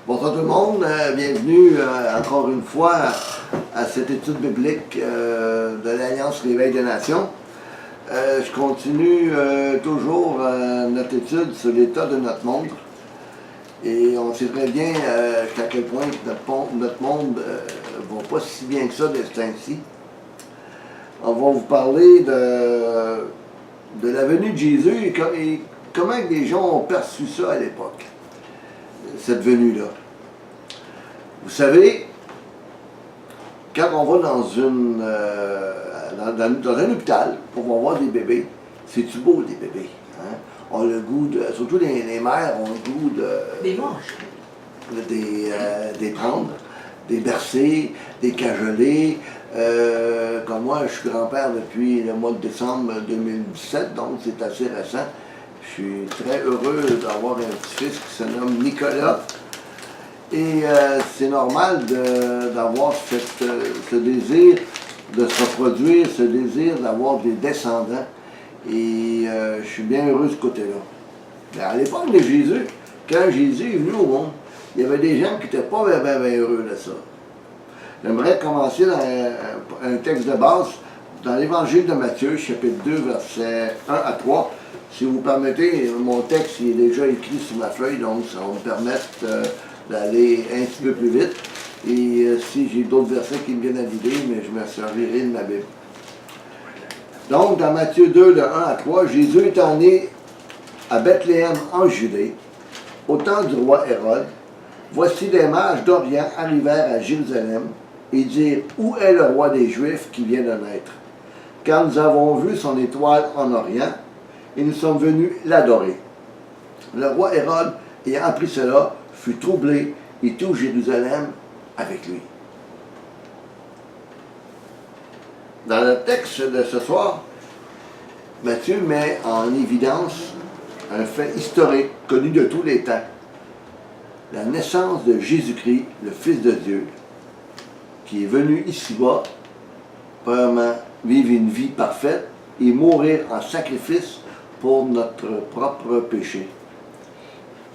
Bonsoir tout le monde, bienvenue encore une fois à cette étude biblique de l'Alliance Réveil des Nations. Je continue toujours notre étude sur l'état de notre monde. Et on sait très bien jusqu'à quel point notre monde ne va pas si bien que ça de ce temps-ci. On va vous parler de la venue de Jésus et comment les gens ont perçu ça à l'époque, cette venue-là. Vous savez, quand on va dans un hôpital pour voir des bébés, c'est-tu beau des bébés? Hein? On a le goût de, surtout les mères ont le goût de... Des manches. Des prendre, des bercer, des cajoler. Comme moi, je suis grand-père depuis le mois de décembre 2017, donc c'est assez récent. Je suis très heureux d'avoir un petit-fils qui se nomme Nicolas. Et c'est normal d'avoir ce désir de se reproduire, ce désir d'avoir des descendants. Et je suis bien heureux de ce côté-là. Mais à l'époque de Jésus, quand Jésus est venu au monde, il y avait des gens qui n'étaient pas bien heureux de ça. J'aimerais commencer dans un texte de base, dans l'Évangile de Matthieu, chapitre 2, versets 1 à 3. Si vous permettez, mon texte il est déjà écrit sur ma feuille, donc ça va me permettre d'aller un petit peu plus vite. Et si j'ai d'autres versets qui me viennent à l'idée, mais je me servirai de ma Bible. Donc, dans Matthieu 2, de 1 à 3, Jésus étant né à Bethléem en Judée, au temps du roi Hérode, voici des mages d'Orient arrivèrent à Jérusalem et dirent, où est le roi des Juifs qui vient de naître? Car nous avons vu son étoile en Orient, et nous sommes venus l'adorer. Le roi Hérode, ayant appris cela, fut troublé, et tout Jérusalem avec lui. Dans le texte de ce soir, Matthieu met en évidence un fait historique connu de tous les temps. La naissance de Jésus-Christ, le Fils de Dieu, qui est venu ici-bas, premièrement, vivre une vie parfaite et mourir en sacrifice pour notre propre péché.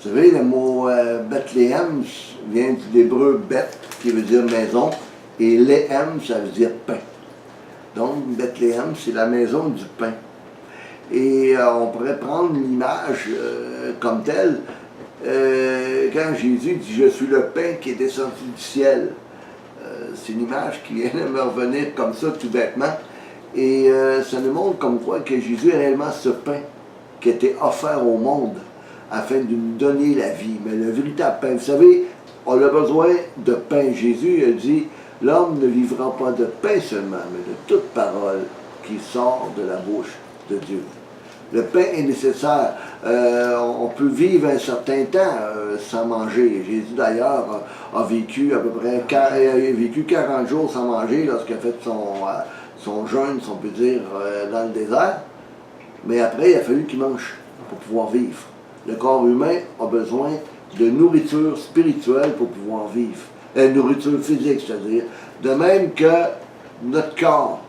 Vous savez, le mot Bethléem vient de l'hébreu Beth, qui veut dire maison, et Léhem, ça veut dire pain. Donc, Bethléem, c'est la maison du pain. Et on pourrait prendre l'image comme telle, quand Jésus dit « Je suis le pain qui est descendu du ciel », c'est une image qui vient de me revenir comme ça tout bêtement. Et ça nous montre comme quoi que Jésus est réellement ce pain qui a été offert au monde afin de nous donner la vie. Mais le véritable pain, vous savez, on a besoin de pain. Jésus a dit « L'homme ne vivra pas de pain seulement, mais de toute parole qui sort de la bouche de Dieu. » Le pain est nécessaire. On peut vivre un certain temps sans manger. Jésus, d'ailleurs, a vécu à peu près 40 jours sans manger lorsqu'il a fait son jeûne, si on peut dire, dans le désert. Mais après, il a fallu qu'il mange pour pouvoir vivre. Le corps humain a besoin de nourriture spirituelle pour pouvoir vivre. Nourriture physique, c'est-à-dire. De même que notre corps,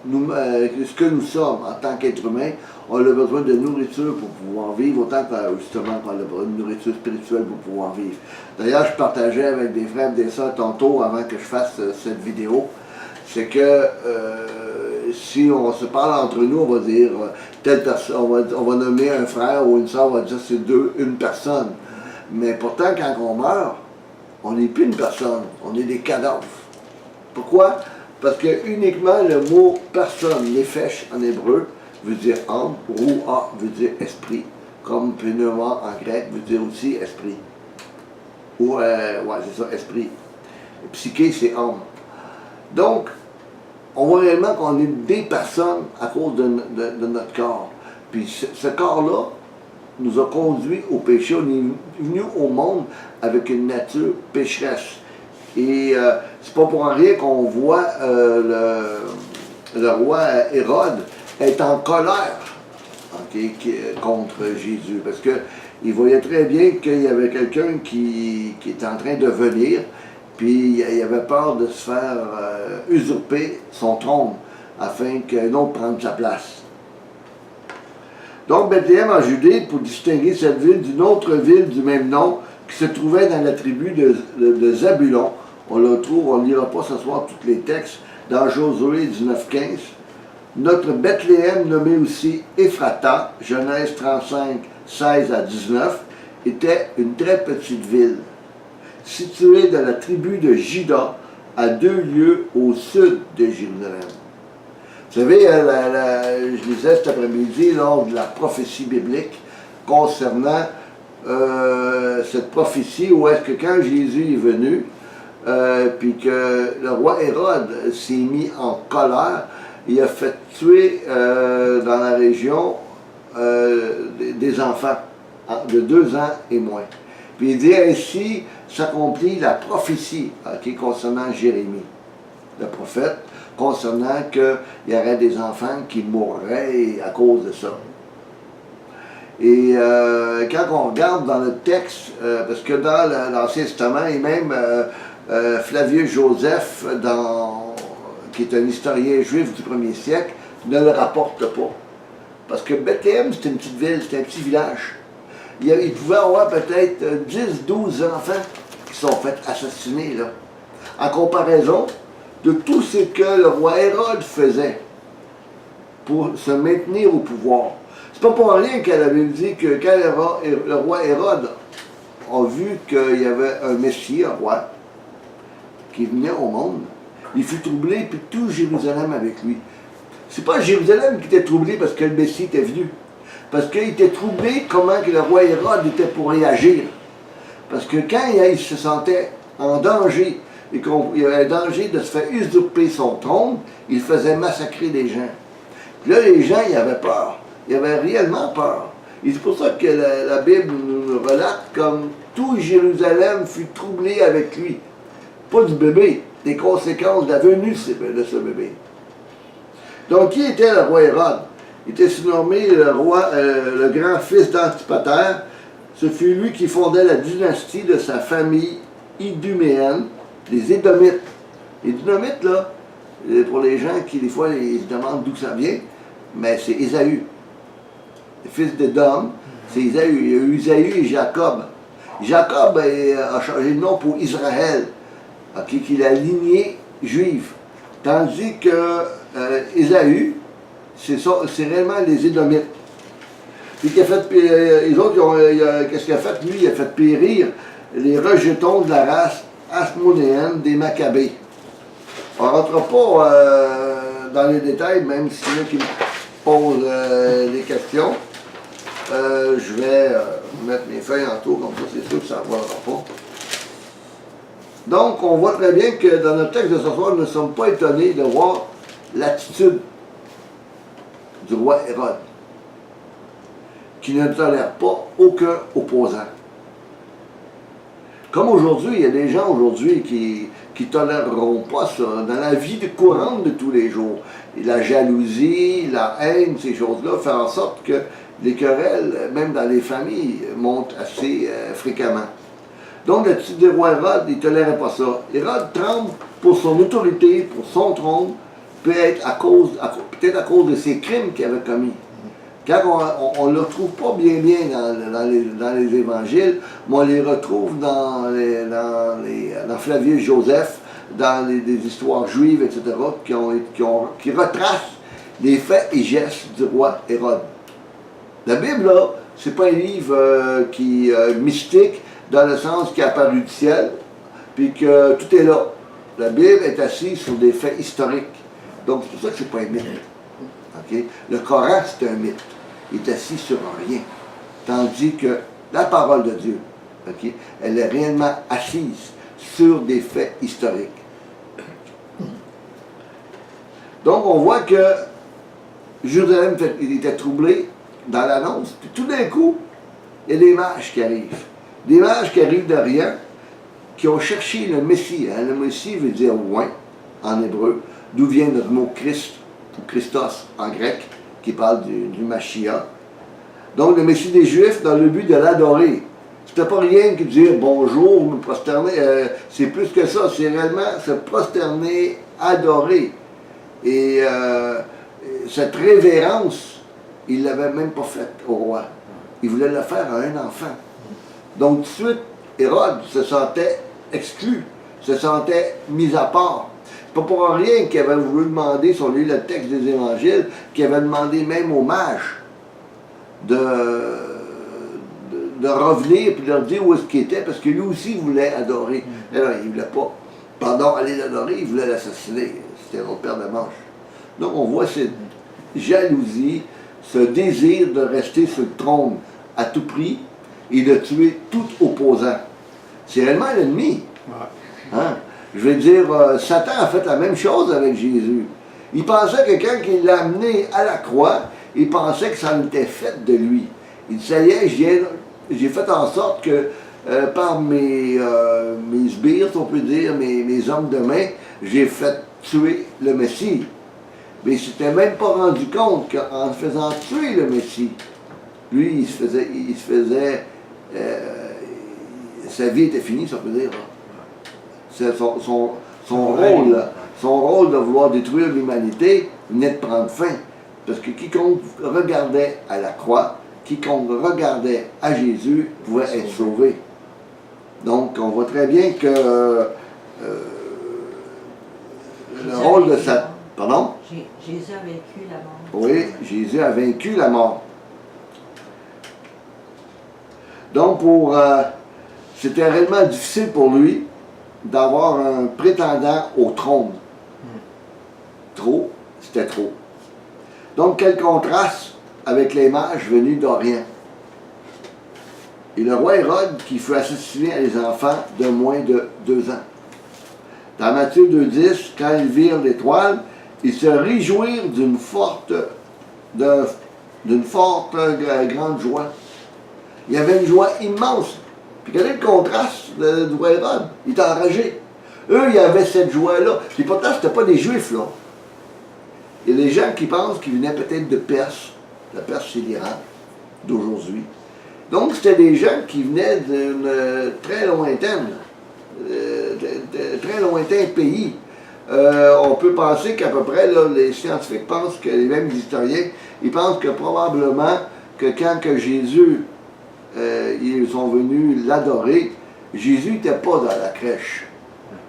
ce que nous sommes en tant qu'être humain, on a besoin de nourriture pour pouvoir vivre, autant que justement qu'on a besoin de nourriture spirituelle pour pouvoir vivre. D'ailleurs, je partageais avec des frères et des sœurs tantôt, avant que je fasse cette vidéo, c'est que si on se parle entre nous, on va dire telle personne, on va nommer un frère ou une sœur, on va dire c'est une personne. Mais pourtant, quand on meurt, on n'est plus une personne, on est des cadavres. Pourquoi? Parce que uniquement le mot personne, nefesh en hébreu, veut dire âme, roua veut dire esprit, comme pneuma en grec veut dire aussi esprit. Ou, ouais, c'est ça, esprit. Psyché, c'est âme. Donc, on voit réellement qu'on est des personnes à cause de notre corps. Puis ce corps-là nous a conduits au péché. On est venu au monde avec une nature pécheresse. Et c'est pas pour rien qu'on voit le roi Hérode être en colère contre Jésus. Parce qu'il voyait très bien qu'il y avait quelqu'un qui était en train de venir, puis il avait peur de se faire usurper son trône afin qu'un autre prenne sa place. Donc Bethléem en Judée, pour distinguer cette ville d'une autre ville du même nom, qui se trouvait dans la tribu de Zabulon. On le trouve, on ne lira pas ce soir tous les textes, dans Josué 19,15. Notre Bethléem, nommé aussi Ephrata, Genèse 35, 16 à 19, était une très petite ville, située dans la tribu de Juda, à 2 lieues au sud de Jérusalem. Vous savez, je lisais cet après-midi lors de la prophétie biblique concernant cette prophétie où est-ce que quand Jésus est venu, puis que le roi Hérode s'est mis en colère, il a fait tuer dans la région des enfants de 2 ans et moins. Puis il dit ainsi s'accomplit la prophétie concernant Jérémie, le prophète, concernant qu'il y aurait des enfants qui mourraient à cause de ça. Et quand on regarde dans le texte, parce que dans l'Ancien Testament, et même Flavius Joseph, qui est un historien juif du 1er siècle, ne le rapporte pas. Parce que Bethléem, c'était une petite ville, c'était un petit village. Il pouvait y avoir peut-être 10-12 enfants qui sont faits assassiner, là. En comparaison de tout ce que le roi Hérode faisait pour se maintenir au pouvoir. C'est pas pour rien qu'elle avait dit que quand le roi Hérode a vu qu'il y avait un Messie, un roi, qui venait au monde, il fut troublé, puis tout Jérusalem avec lui. C'est pas Jérusalem qui était troublé parce que le Messie était venu. Parce qu'il était troublé comment que le roi Hérode était pour réagir. Parce que quand il se sentait en danger, et qu'il y avait un danger de se faire usurper son trône, il faisait massacrer les gens. Puis là, les gens, ils avaient peur. Ils avaient réellement peur. Et c'est pour ça que la Bible nous relate comme tout Jérusalem fut troublé avec lui. Pas du bébé, des conséquences de la venue de ce bébé. Donc, qui était le roi Hérode? Il était surnommé le roi, le grand-fils d'Antipater. Ce fut lui qui fondait la dynastie de sa famille iduméenne, les Édomites. Les Édomites, là, pour les gens qui, des fois, ils se demandent d'où ça vient, mais c'est Ésaü. Le fils d'Édom, c'est Ésaü. Il y a eu Ésaü et Jacob. Jacob a changé de nom pour Israël, qui est la lignée juive. Tandis que Ésaü, c'est réellement les Édomites. Puis les autres, qu'est-ce qu'il a fait? Lui, il a fait périr les rejetons de la race asmonéenne des Maccabées. On ne rentre pas dans les détails, même s'il y en a qui me posent des questions. Je vais mettre mes feuilles en tour, comme ça c'est sûr que ça ne volera pas. Donc, on voit très bien que dans notre texte de ce soir, nous ne sommes pas étonnés de voir l'attitude du roi Hérode, qui ne tolère pas aucun opposant. Comme aujourd'hui, il y a des gens aujourd'hui qui ne toléreront pas ça dans la vie courante de tous les jours. Et la jalousie, la haine, ces choses-là, font en sorte que les querelles, même dans les familles, montent assez fréquemment. Donc, l'attitude du roi Hérode, il ne tolérait pas ça. Hérode tremble pour son autorité, pour son trône, peut-être à cause de ses crimes qu'il avait commis. Car on ne le retrouve pas bien dans les évangiles, mais on les retrouve dans Flavius Joseph, dans des histoires juives, etc., qui retracent les faits et gestes du roi Hérode. La Bible, là, c'est pas un livre qui mystique, dans le sens qui est apparu du ciel, puis que tout est là. La Bible est assise sur des faits historiques. Donc, c'est pour ça que c'est pas un mythe. Okay? Le Coran, c'est un mythe. Il est assis sur rien. Tandis que la parole de Dieu, okay, elle est réellement assise sur des faits historiques. Donc, on voit que Jérusalem était troublé dans l'annonce, puis tout d'un coup, il y a des mages qui arrivent. Des mages qui arrivent de rien, qui ont cherché le Messie. Hein? Le Messie veut dire oint en hébreu, d'où vient notre mot Christ, ou Christos en grec, qui parle du Mashiach. Donc le Messie des Juifs dans le but de l'adorer. C'était pas rien que dire bonjour, me prosterner, c'est plus que ça, c'est réellement se prosterner, adorer. Et cette révérence, il ne l'avait même pas faite au roi. Il voulait le faire à un enfant. Donc tout de suite, Hérode se sentait exclu, se sentait mis à part. C'est pas pour rien qu'il avait voulu demander, si on lit le texte des évangiles, qu'il avait demandé même aux mages de revenir et de leur dire où est-ce qu'il était, parce que lui aussi voulait adorer. Et là, il ne voulait pas, pendant aller l'adorer, il voulait l'assassiner. C'était son père de manche. Donc on voit cette jalousie, ce désir de rester sur le trône à tout prix et de tuer tout opposant. C'est réellement l'ennemi. Hein? Je veux dire, Satan a fait la même chose avec Jésus. Il pensait que quand il l'a amené à la croix, il pensait que ça en était fait de lui. Il disait, ça y est, j'ai fait en sorte que par mes sbires, on peut dire, mes hommes de main, j'ai fait tuer le Messie. Mais il ne s'était même pas rendu compte qu'en faisant tuer le Messie, lui, il se faisait sa vie était finie, ça peut dire. C'est son rôle de vouloir détruire l'humanité venait de prendre fin. Parce que quiconque regardait à la croix, quiconque regardait à Jésus pouvait être sauvé. Donc, on voit très bien que le rôle de Satan... Pardon? Jésus a vaincu la mort. Oui, Jésus a vaincu la mort. Donc, c'était réellement difficile pour lui d'avoir un prétendant au trône. Trop, c'était trop. Donc, quel contraste avec les mages venus d'Orient. Et le roi Hérode qui fut assassiné à les enfants de moins de 2 ans. Dans Matthieu 2,10, quand ils virent l'étoile, ils se réjouirent d'une forte grande joie. Il y avait une joie immense. Puis quel est le contraste du roi Hérode? Il était enragé. Eux, il y avait cette joie-là. Puis pourtant, ce n'était pas des Juifs, là. Il y a des gens qui pensent qu'ils venaient peut-être de Perse. La Perse, c'est l'Iran d'aujourd'hui. Donc, c'était des gens qui venaient d'une très lointaine, très lointain pays. On peut penser qu'à peu près, là, les scientifiques pensent que, les mêmes historiens, ils pensent que probablement que quand que Jésus, ils sont venus l'adorer, Jésus n'était pas dans la crèche.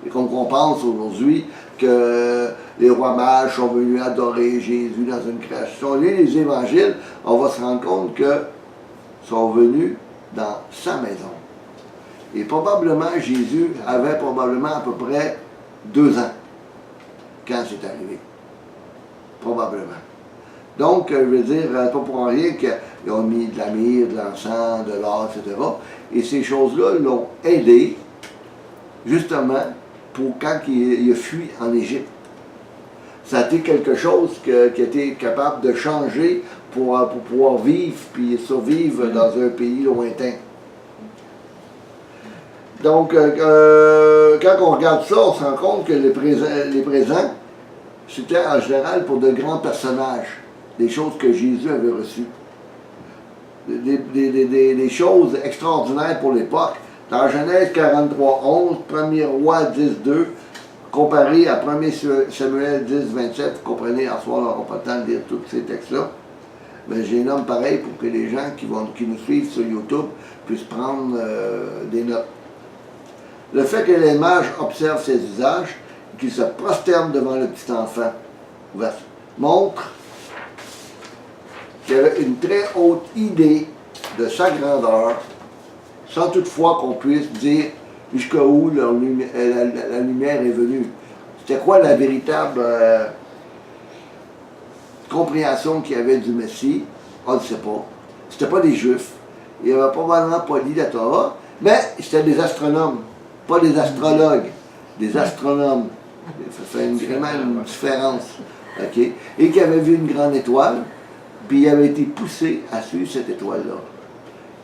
Et comme on pense aujourd'hui que les rois mages sont venus adorer Jésus dans une crèche. Si on lit les évangiles, on va se rendre compte qu'ils sont venus dans sa maison. Et probablement, Jésus avait probablement à peu près 2 ans quand c'est arrivé. Probablement. Donc, je veux dire, pas pour rien qu'ils ont mis de la myrrhe, de l'encens, de l'or, etc. Et ces choses-là l'ont aidé, justement, pour quand il a fui en Égypte. Ça a été quelque chose qui a été capable de changer pour pouvoir vivre puis survivre dans un pays lointain. Donc, quand on regarde ça, on se rend compte que les présents, c'était en général pour de grands personnages, des choses que Jésus avait reçues. Des choses extraordinaires pour l'époque. Dans Genèse 43:11, 1er roi 10:2, comparé à 1er Samuel 10:27, vous comprenez, en soir, on n'aura pas le temps de lire tous ces textes-là. Mais j'ai un homme pareil pour que les gens qui nous suivent sur YouTube puissent prendre des notes. Le fait que les mages observent ses usages et qu'ils se prosternent devant le petit enfant montre qu'il y avait une très haute idée de sa grandeur, sans toutefois qu'on puisse dire jusqu'à où la lumière est venue. C'était quoi la véritable compréhension qu'il y avait du Messie? On ne sait pas. C'était pas des Juifs. Il n'y avait probablement pas lu la Torah, mais c'était des astronomes, pas des astrologues, des astronomes. Ça fait vraiment une différence. Okay? Et qui avait vu une grande étoile, puis il avait été poussé à suivre cette étoile-là.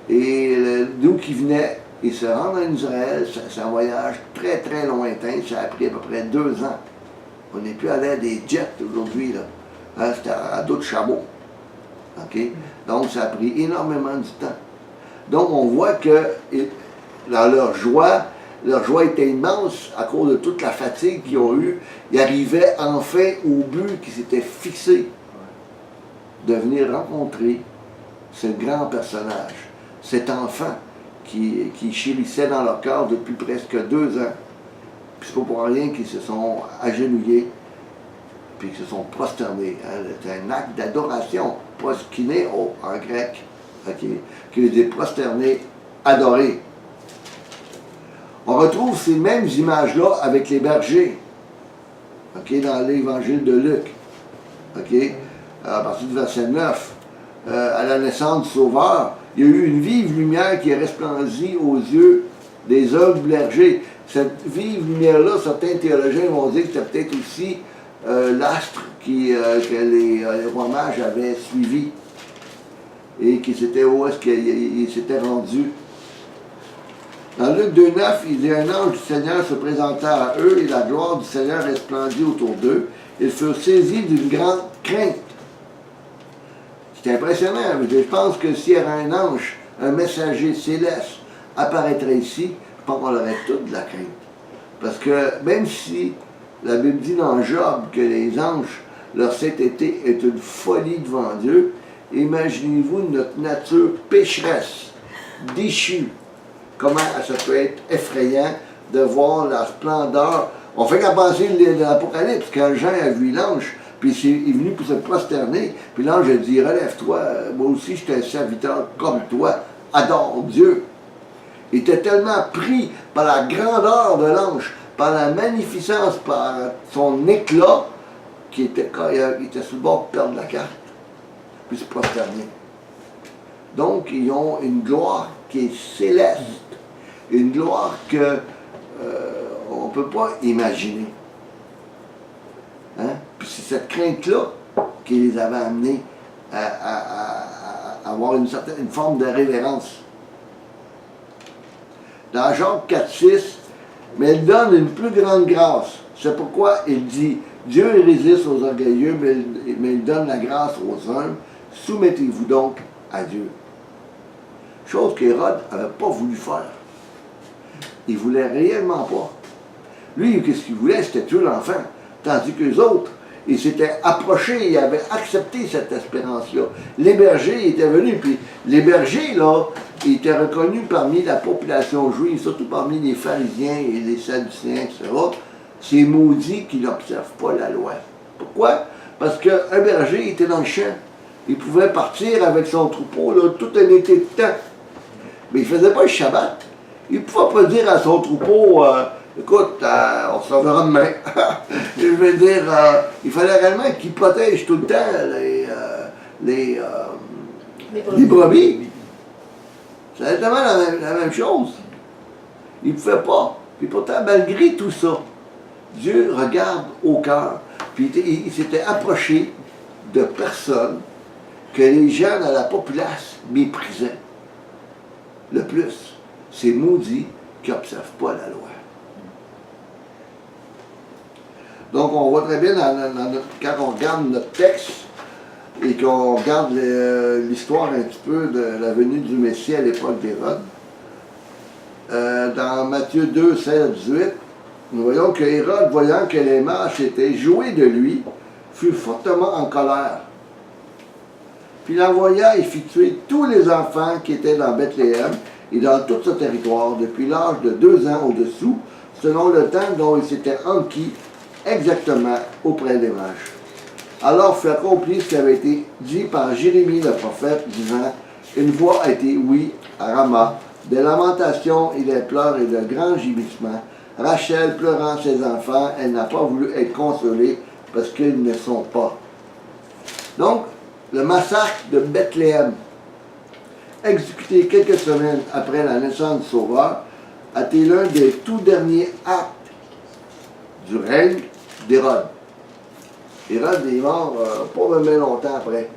Et d'où qu'il venait, et se rendre en Israël, c'est un voyage très très lointain, ça a pris à peu près 2 ans. On n'est plus allé à des jets aujourd'hui, là. Hein, c'était à d'autres chameaux. Okay? Donc ça a pris énormément du temps. Donc on voit que dans leur joie était immense à cause de toute la fatigue qu'ils ont eue. Ils arrivaient enfin au but qui s'était fixé, de venir rencontrer ce grand personnage, cet enfant qui chérissaient dans leur cœur depuis presque 2 ans. Puis c'est pas pour rien qu'ils se sont agenouillés, puis qu'ils se sont prosternés. C'est un acte d'adoration, proskineo en grec, qui les a prosternés, adorés. On retrouve ces mêmes images-là avec les bergers, dans l'évangile de Luc, à partir du verset 9. À la naissance du Sauveur, il y a eu une vive lumière qui est resplendie aux yeux des hommes bergers. Cette vive lumière-là, certains théologiens vont dire que c'était peut-être aussi l'astre que les rois mages avaient suivi et où est-ce qu'ils s'étaient rendus. Dans Luc 2,9, il dit « Un ange du Seigneur se présenta à eux et la gloire du Seigneur resplendit autour d'eux. Ils furent saisis d'une grande crainte. » C'est impressionnant. Je pense que s'il y avait un ange, un messager céleste apparaîtrait ici, je pense qu'on aurait toute de la crainte. Parce que même si la Bible dit dans Job que les anges, leur sainteté est une folie devant Dieu, imaginez-vous notre nature pécheresse, déchue. Comment ça peut être effrayant de voir la splendeur. On fait qu'à penser de l'Apocalypse, quand Jean a vu l'ange, puis il est venu pour se prosterner, puis l'ange a dit, relève-toi, moi aussi je suis un serviteur comme toi, adore Dieu. Il était tellement pris par la grandeur de l'ange, par la magnificence, par son éclat, qu'il était sur le bord de perdre la carte, puis se prosterner. Donc, ils ont une gloire qui est céleste, une gloire que on ne peut pas imaginer. Hein? Puis c'est cette crainte-là qui les avait amenés à avoir une forme de révérence. Dans Jacques 4,6, mais il donne une plus grande grâce. C'est pourquoi il dit, Dieu résiste aux orgueilleux, mais il donne la grâce aux humbles. Soumettez-vous donc à Dieu. Chose qu'Hérode n'avait pas voulu faire. Il ne voulait réellement pas. Lui, qu'est-ce qu'il voulait? C'était tuer l'enfant. Tandis que les autres, ils s'étaient approchés, ils avaient accepté cette espérance-là. Les bergers étaient venus, puis les bergers, là, ils étaient reconnus parmi la population juive, surtout parmi les pharisiens et les sadducéens, etc. C'est maudit qui n'observent pas la loi. Pourquoi? Parce qu'un berger était dans le champ. Il pouvait partir avec son troupeau là, tout un été de temps. Mais il ne faisait pas le Shabbat. Il ne pouvait pas dire à son troupeau, écoute, on se reverra demain. Je veux dire, il fallait réellement qu'il protège tout le temps les brebis. C'est exactement la même chose. Il ne pouvait pas. Puis pourtant, malgré tout ça, Dieu regarde au cœur. Puis il s'était approché de personnes que les gens dans la populace méprisaient. Le plus, c'est maudits qui n'observent pas la loi. Donc, on voit très bien quand on regarde notre texte et qu'on regarde l'histoire un petit peu de la venue du Messie à l'époque d'Hérode, dans Matthieu 2, 16, 18, nous voyons que Hérode, voyant que les mâches étaient jouées de lui, fut fortement en colère. Puis il envoya et fit tuer tous les enfants qui étaient dans Bethléem et dans tout ce territoire, depuis l'âge de 2 ans au-dessous, selon le temps dont il s'était enquis exactement auprès des mages. Alors fut accompli ce qui avait été dit par Jérémie le prophète, disant, une voix a été ouïe à Rama, des lamentations et des pleurs et de grands gémissements. Rachel pleurant ses enfants, elle n'a pas voulu être consolée parce qu'ils ne sont pas. Donc, le massacre de Bethléem, exécuté quelques semaines après la naissance du Sauveur, a été l'un des tout derniers actes du règne d'Hérode. Hérode est mort pas même longtemps après.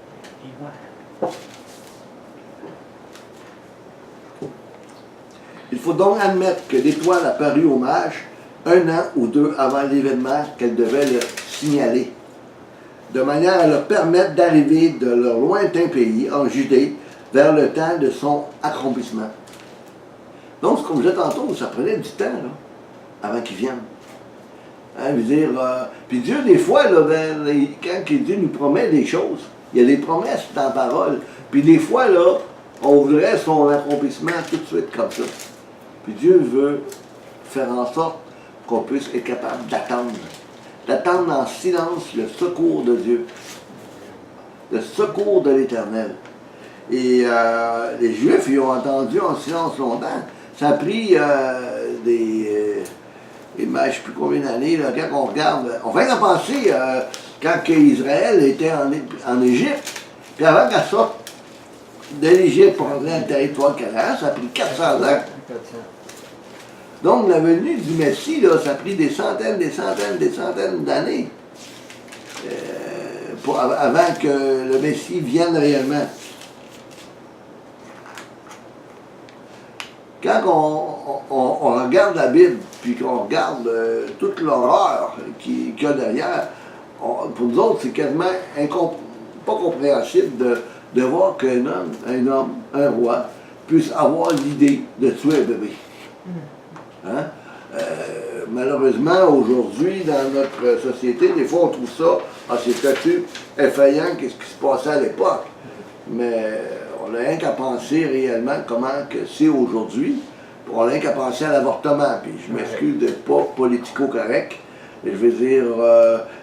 Il faut donc admettre que l'étoile a paru aux mages 1 an ou 2 avant l'événement qu'elle devait leur signaler, de manière à leur permettre d'arriver de leur lointain pays, en Judée, vers le temps de son accomplissement. Donc, comme je disais tantôt, ça prenait du temps là, avant qu'ils viennent. Hein, je veux dire, puis Dieu, des fois, là, quand Dieu nous promet des choses, il y a des promesses dans la parole, puis des fois, là, On voudrait son accomplissement tout de suite comme ça. Puis Dieu veut faire en sorte qu'on puisse être capable d'attendre. D'attendre en silence le secours de Dieu. Le secours de l'Éternel. Et les Juifs, ils ont attendu en silence longtemps. Ça a pris je ne sais plus combien d'années, là, quand on regarde. On vient d'en penser quand Israël était en Égypte. Puis avant qu'elle sorte de l'Égypte pour rentrer dans le territoire canadien, ça a pris 400 ans. Donc la venue du Messie, là, ça a pris des centaines d'années avant que le Messie vienne réellement. Quand on regarde la Bible, puis qu'on regarde toute l'horreur qu'il y a derrière, pour nous autres, c'est quasiment pas compréhensible de voir qu'un homme, un roi, puisse avoir l'idée de tuer un bébé. Hein? Malheureusement, aujourd'hui, dans notre société, des fois on trouve ça, c'est effrayant, qu'est-ce qui se passait à l'époque. Mais on n'a rien qu'à penser réellement comment que c'est aujourd'hui. On n'a rien qu'à penser à l'avortement. Puis je m'excuse d'être pas politico-correct. Je veux dire,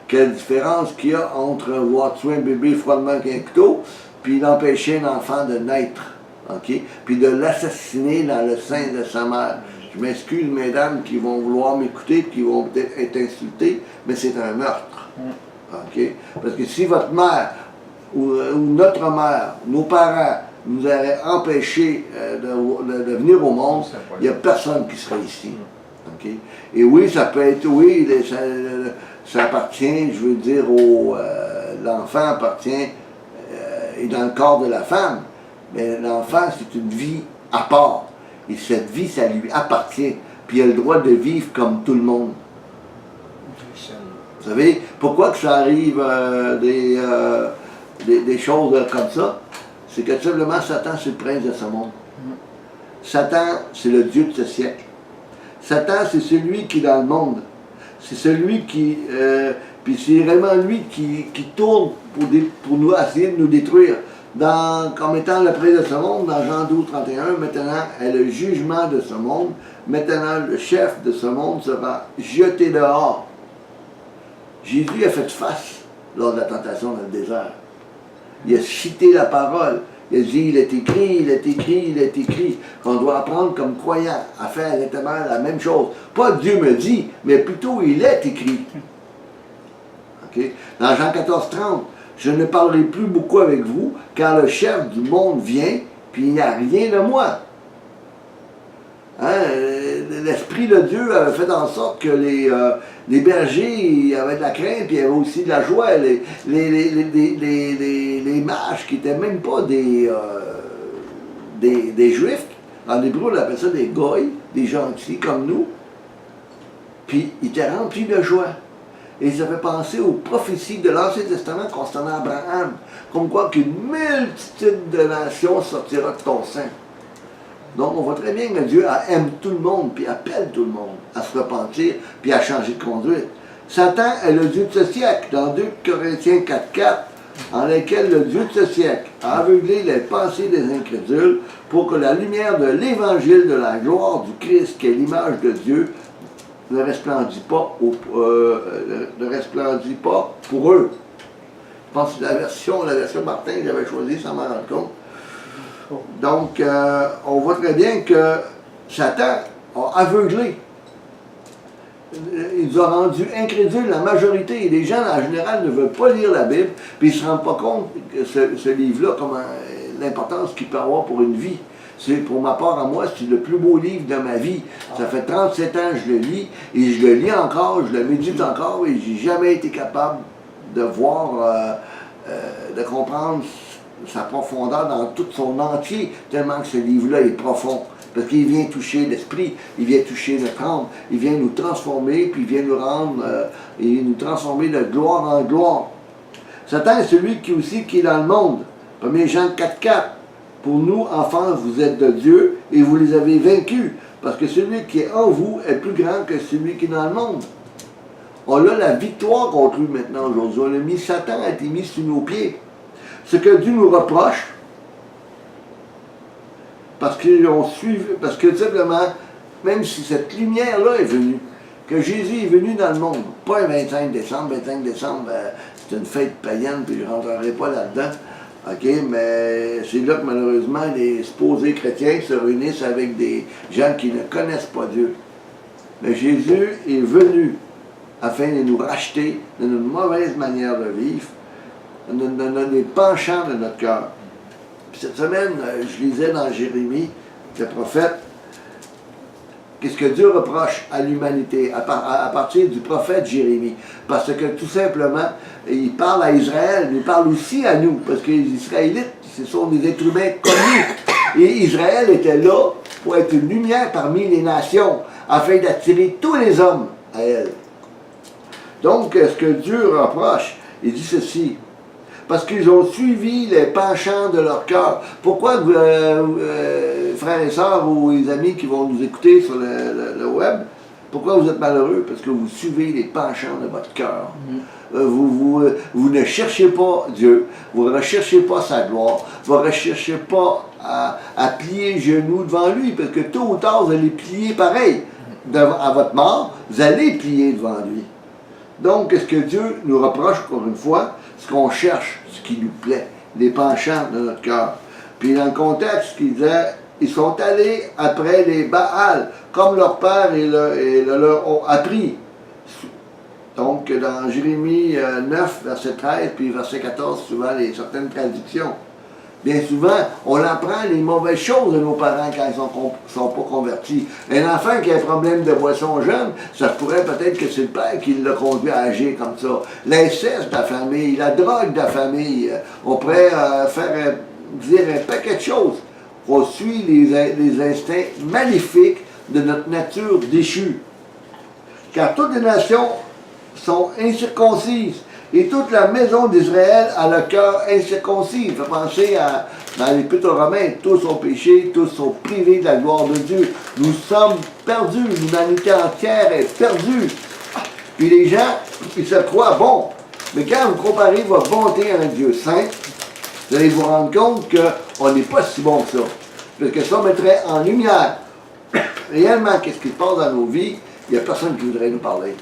quelle différence qu'il y a entre voir tuer un bébé froidement qu'un couteau, puis d'empêcher un enfant de naître. Okay? Puis de l'assassiner dans le sein de sa mère. Je m'excuse, mesdames, qui vont vouloir m'écouter, qui vont peut-être être insultées, mais c'est un meurtre. Okay? Parce que si votre mère, ou notre mère, nos parents, nous auraient empêché de venir au monde, il n'y a personne qui serait ici. Okay? Et oui, ça peut être, oui, ça appartient, je veux dire, l'enfant appartient, est dans le corps de la femme, mais l'enfant, c'est une vie à part. Et cette vie, ça lui appartient. Puis il a le droit de vivre comme tout le monde. Vous savez, pourquoi que ça arrive des choses comme ça? C'est que tout simplement, Satan, c'est le prince de ce monde. Satan, c'est le Dieu de ce siècle. Satan, c'est celui qui est dans le monde. C'est celui qui... puis c'est vraiment lui qui tourne pour nous essayer de nous détruire. Comme étant le prince de ce monde, dans Jean 12, 31, maintenant est le jugement de ce monde. Maintenant, le chef de ce monde sera jeté dehors. Jésus a fait face lors de la tentation dans le désert. Il a cité la parole. Il a dit, il est écrit, il est écrit, il est écrit. Qu'on doit apprendre comme croyant à faire exactement la même chose. Pas Dieu me dit, mais plutôt il est écrit. Okay? Dans Jean 14, 30, je ne parlerai plus beaucoup avec vous, car le chef du monde vient, puis il n'y a rien de moi. Hein? L'Esprit de Dieu avait fait en sorte que les bergers avaient de la crainte, puis il y avait aussi de la joie. Les mages qui n'étaient même pas des Juifs, en hébreu on appelle ça des goïs, des gentils comme nous, puis ils étaient remplis de joie. Et ça fait penser aux prophéties de l'Ancien Testament concernant Abraham, comme quoi qu'une multitude de nations sortira de ton sein. Donc on voit très bien que Dieu aime tout le monde, puis appelle tout le monde à se repentir, puis à changer de conduite. Satan est le Dieu de ce siècle, dans 2 Corinthiens 4,4, en lequel le Dieu de ce siècle a aveuglé les pensées des incrédules pour que la lumière de l'évangile de la gloire du Christ, qui est l'image de Dieu, ne resplendit pas pour eux. Je pense que la version Martin que j'avais choisie sans m'en rendre compte. Donc, on voit très bien que Satan a aveuglé. Il nous a rendus incrédules, la majorité. Et les gens, en général, ne veulent pas lire la Bible, puis ils ne se rendent pas compte que ce livre-là, l'importance qu'il peut avoir pour une vie. Pour ma part, à moi, c'est le plus beau livre de ma vie. Ça fait 37 ans que je le lis, et je le lis encore, je le médite encore, et je n'ai jamais été capable de voir, de comprendre sa profondeur dans tout son entier, tellement que ce livre-là est profond. Parce qu'il vient toucher l'esprit, il vient toucher notre âme, il vient nous transformer, puis il vient nous rendre, et nous transformer de gloire en gloire. Satan est celui qui est dans le monde. 1 Jean 4,4. Pour nous, enfants, vous êtes de Dieu et vous les avez vaincus, parce que celui qui est en vous est plus grand que celui qui est dans le monde. On a la victoire contre lui maintenant aujourd'hui. On a mis Satan a été mis sous nos pieds. Ce que Dieu nous reproche, parce qu'ils ont suivi, parce que simplement, même si cette lumière-là est venue, que Jésus est venu dans le monde, pas un 25 décembre, c'est une fête païenne, puis je ne rentrerai pas là-dedans, OK, mais c'est là que malheureusement les supposés chrétiens se réunissent avec des gens qui ne connaissent pas Dieu. Mais Jésus est venu afin de nous racheter de notre mauvaise manière de vivre, des penchants de notre cœur. Puis cette semaine, je lisais dans Jérémie, le prophète, qu'est-ce que Dieu reproche à l'humanité à partir du prophète Jérémie. Parce que tout simplement, il parle à Israël, mais il parle aussi à nous, parce que les Israélites, ce sont des êtres humains comme nous. Et Israël était là pour être une lumière parmi les nations, afin d'attirer tous les hommes à elle. Donc, ce que Dieu reproche, il dit ceci, parce qu'ils ont suivi les penchants de leur cœur. Pourquoi, frères et sœurs ou les amis qui vont nous écouter sur le web, pourquoi vous êtes malheureux? Parce que vous suivez les penchants de votre cœur. Vous ne cherchez pas Dieu, vous ne recherchez pas sa gloire, vous ne recherchez pas à plier les genoux devant lui, parce que tôt ou tard, vous allez plier pareil. À votre mort, vous allez plier devant lui. Donc, ce que Dieu nous reproche, encore une fois, ce qu'on cherche, ce qui nous plaît, les penchants de notre cœur. Puis dans le contexte, il disait, ils sont allés après les Baals, comme leur père leur ont appris. Donc, dans Jérémie 9, verset 13, puis verset 14, souvent, certaines traductions. Bien souvent, on apprend les mauvaises choses de nos parents quand ils ne sont pas convertis. Un enfant qui a un problème de boisson jeune, ça pourrait peut-être que c'est le père qui l'a conduit à agir comme ça. L'inceste de la famille, la drogue de la famille, on pourrait dire un paquet de choses. On suit les instincts maléfiques de notre nature déchue. Car toutes les nations sont incirconcises. Et toute la maison d'Israël a le cœur incirconcis. Il faut penser dans l'Épître aux Romains, tous ont péché, tous sont privés de la gloire de Dieu. Nous sommes perdus, l'humanité entière est perdue. Puis les gens, ils se croient bons. Mais quand vous comparez votre bonté à un Dieu saint, vous allez vous rendre compte qu'on n'est pas si bon que ça. Parce que ça mettrait en lumière réellement qu'est-ce qui se passe dans nos vies, il n'y a personne qui voudrait nous parler.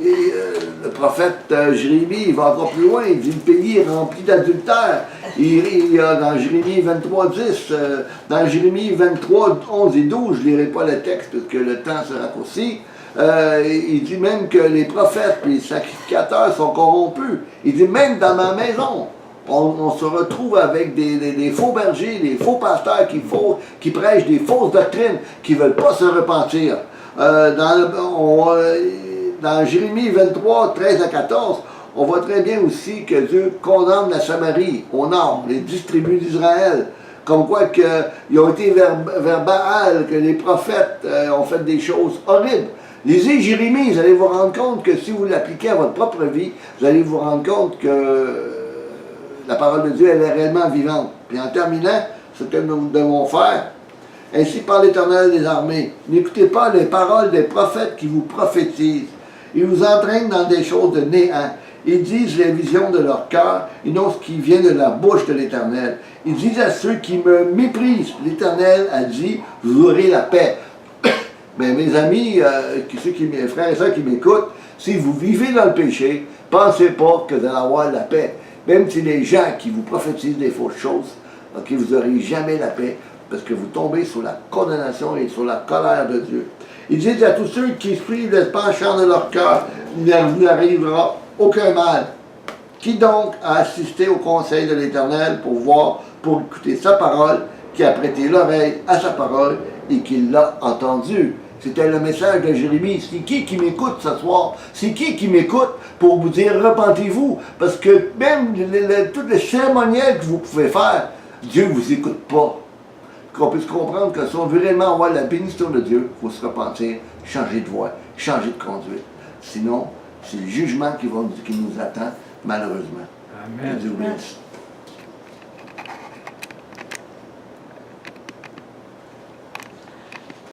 Et le prophète Jérémie, il va encore plus loin, il dit le pays est rempli d'adultère. Il y a dans Jérémie 23, 10, dans Jérémie 23, 11 et 12, je ne lirai pas le texte parce que le temps se raccourcit, il dit même que les prophètes et les sacrificateurs sont corrompus. Il dit même dans ma maison, on se retrouve avec des faux bergers, des faux pasteurs qui prêchent des fausses doctrines, qui ne veulent pas se repentir. Dans Jérémie 23, 13 à 14, on voit très bien aussi que Dieu condamne la Samarie au nord, les 10 tribus d'Israël, comme quoi qu'ils ont été vers Baal, que les prophètes ont fait des choses horribles. Lisez Jérémie, vous allez vous rendre compte que si vous l'appliquez à votre propre vie, vous allez vous rendre compte que la parole de Dieu, elle est réellement vivante. Puis en terminant, ce que nous devons faire, ainsi parle l'Éternel des armées, n'écoutez pas les paroles des prophètes qui vous prophétisent. Ils vous entraînent dans des choses de néant. Ils disent les visions de leur cœur, et non ce qui vient de la bouche de l'Éternel. Ils disent à ceux qui me méprisent, l'Éternel a dit, vous aurez la paix. Mais mes amis, mes frères et sœurs qui m'écoutent, si vous vivez dans le péché, pensez pas que vous allez avoir la paix. Même si les gens qui vous prophétisent des fausses choses, okay, vous n'aurez jamais la paix, parce que vous tombez sous la condamnation et sur la colère de Dieu. Il dit à tous ceux qui suivent le penchant de leur cœur, il ne n'arrivera aucun mal. Qui donc a assisté au conseil de l'Éternel pour écouter sa parole, qui a prêté l'oreille à sa parole et qui l'a entendu? C'était le message de Jérémie. C'est qui m'écoute ce soir? C'est qui m'écoute pour vous dire repentez-vous? Parce que même toutes les cérémoniels que vous pouvez faire, Dieu ne vous écoute pas. Qu'on puisse comprendre que si on veut réellement avoir la bénédiction de Dieu, il faut se repentir, changer de voie, changer de conduite. Sinon, c'est le jugement qui nous attend, malheureusement. Amen. Que Dieu vous bénisse.